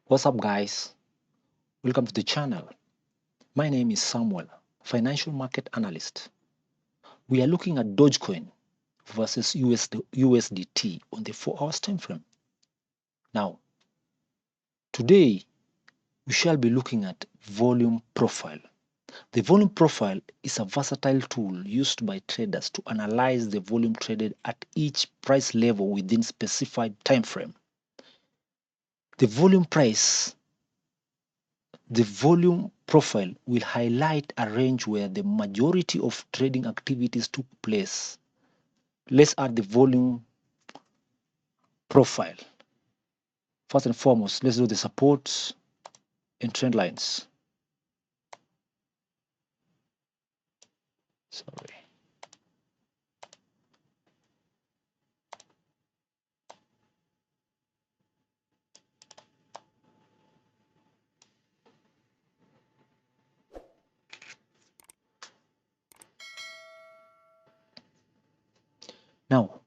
What's up, guys? Welcome to the channel. My name is Samuel, financial market analyst. We are looking at Dogecoin versus USDT on the 4 hours time frame. Now, today we shall be looking at volume profile. The volume profile is a versatile tool used by traders to analyze the volume traded at each price level within specified time frame. The volume profile will highlight a range where the majority of trading activities took place. Let's add the volume profile. First and foremost, let's do the supports and trend lines. Sorry. Now,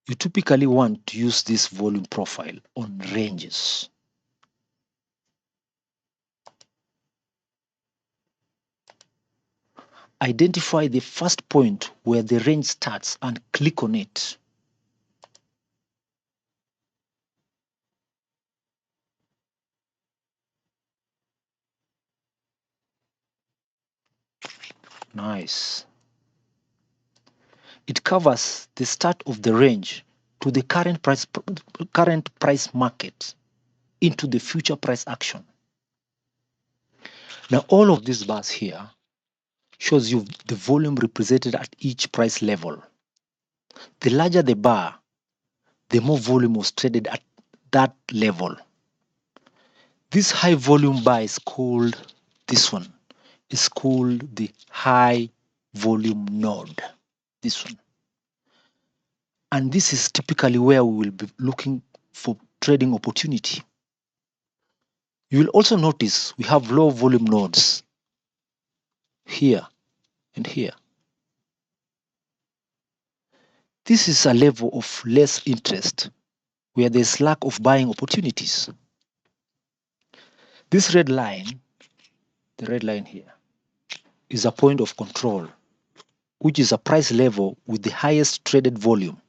you typically want to use this volume profile on ranges. Identify the first point where the range starts and click on it. Nice. It covers the start of the range to the current price market into the future price action. Now, all of these bars here shows you the volume represented at each price level. The larger the bar, the more volume was traded at that level. This high volume bar is called, this one is called the high volume node. This one. And this is typically where we will be looking for trading opportunity. You will also notice we have low volume nodes here and here. This is a level of less interest where there's lack of buying opportunities. This red line, the red line here, is a point of control, which is a price level with the highest traded volume.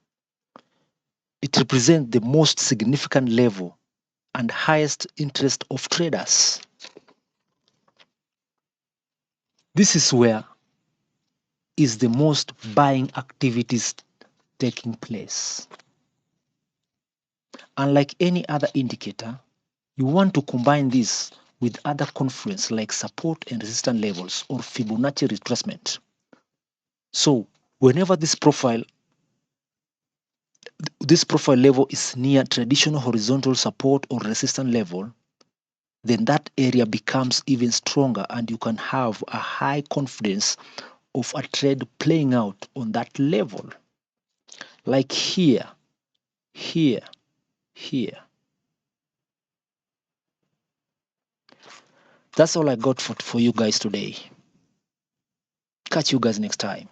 It represents the most significant level and highest interest of traders. This is where is the most buying activities taking place. Unlike any other indicator, you want to combine this with other confluence like support and resistance levels or Fibonacci retracement. So whenever this profile level is near traditional horizontal support or resistance level, then that area becomes even stronger and you can have a high confidence of a trade playing out on that level. Like here, here, here. That's all I got for you guys today. Catch you guys next time.